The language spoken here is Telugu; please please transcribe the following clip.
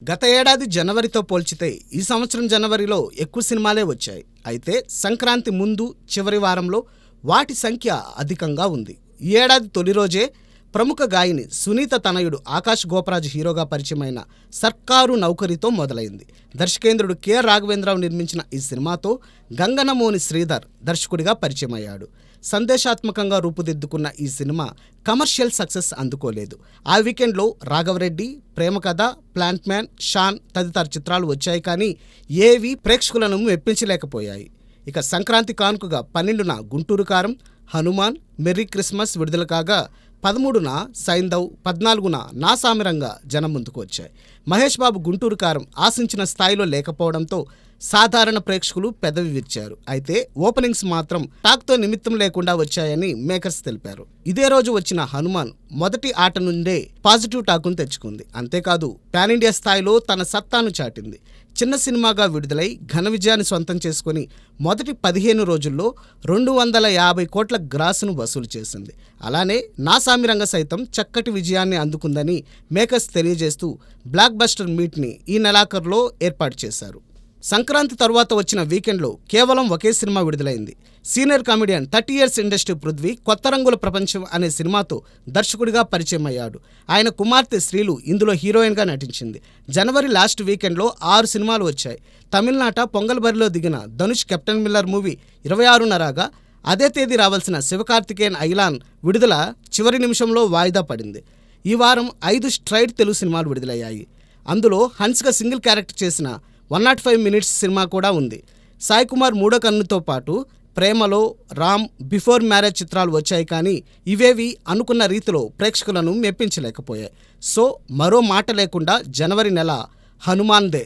గత ఏడాది జనవరితో పోల్చితే ఈ సంవత్సరం జనవరిలో ఎక్కువ సినిమాలే వచ్చాయి. అయితే సంక్రాంతి ముందు చివరి వారంలో వాటి సంఖ్య అధికంగా ఉంది. ఈ ఏడాది తొలి రోజే ప్రముఖ గాయని సునీత తనయుడు ఆకాష్ గోపరాజు హీరోగా పరిచయమైన సర్కారు నౌకరీతో మొదలైంది. దర్శకేంద్రుడు కె రాఘవేంద్రరావు నిర్మించిన ఈ సినిమాతో గంగనమోని శ్రీధర్ దర్శకుడిగా పరిచయమయ్యాడు. సందేశాత్మకంగా రూపుదిద్దుకున్న ఈ సినిమా కమర్షియల్ సక్సెస్ అందుకోలేదు. ఆ వీకెండ్లో రాఘవరెడ్డి, ప్రేమకథ, ప్లాంట్ మ్యాన్, షాన్ తదితర చిత్రాలు వచ్చాయి, కానీ ఏవీ ప్రేక్షకులను మెప్పించలేకపోయాయి. ఇక సంక్రాంతి కానుకగా 12న గుంటూరు కారం, హనుమాన్, మెర్రీ క్రిస్మస్ విడుదల కాగా 13న సైంధవ్, 14న నా సామిరంగా జనం ముందుకు వచ్చాయి. మహేష్ బాబు గుంటూరు కారం ఆశించిన స్థాయిలో లేకపోవడంతో సాధారణ ప్రేక్షకులు పెదవి విరిచారు. అయితే ఓపెనింగ్స్ మాత్రం టాక్తో నిమిత్తం లేకుండా వచ్చాయని మేకర్స్ తెలిపారు. ఇదే రోజు వచ్చిన హనుమాన్ మొదటి ఆట నుండే పాజిటివ్ టాక్ను తెచ్చుకుంది. అంతేకాదు పాన్ ఇండియా స్థాయిలో తన సత్తాను చాటింది. చిన్న సినిమాగా విడుదలై ఘన విజయాన్ని సొంతం చేసుకుని మొదటి 15 రోజుల్లో 250 కోట్ల గ్రాసును వసూలు చేసింది. అలానే నా సామిరంగ సైతం చక్కటి విజయాన్ని అందుకుందని మేకర్స్ తెలియజేస్తూ బ్లాక్ బస్టర్ మీట్ని ఈ నెలాఖరులో ఏర్పాటు చేశారు. సంక్రాంతి తరువాత వచ్చిన వీకెండ్లో కేవలం ఒకే సినిమా విడుదలైంది. Senior comedian 30 years industry Prithvi కొత్త రంగుల ప్రపంచం అనే సినిమాతో దర్శకుడిగా పరిచయం అయ్యాడు. ఆయన కుమార్తె శ్రీలు ఇందులో హీరోయిన్గా నటించింది. జనవరి లాస్ట్ వీకెండ్లో 6 సినిమాలు వచ్చాయి. తమిళనాట పొంగల్ బరిలో దిగిన ధనుష్ కెప్టెన్ మిల్లర్ మూవీ 26న రాగా, అదే తేదీ రావాల్సిన శివకార్తికేయన్ ఐలాన్ విడుదల చివరి నిమిషంలో వాయిదా పడింది. ఈ వారం 5 స్ట్రైట్ తెలుగు సినిమాలు విడుదలయ్యాయి. అందులో హన్స్గా సింగిల్ క్యారెక్టర్ చేసిన 105 మినిట్స్ సినిమా కూడా ఉంది. సాయి కుమార్ మూడో కన్నుతో పాటు ప్రేమలో, రామ్, బిఫోర్ మ్యారేజ్ చిత్రాలు వచ్చాయి, కానీ ఇవేవి అనుకున్న రీతిలో ప్రేక్షకులను మెప్పించలేకపోయాయి. సో మరో మాట లేకుండా జనవరి నెల హనుమాన్దే.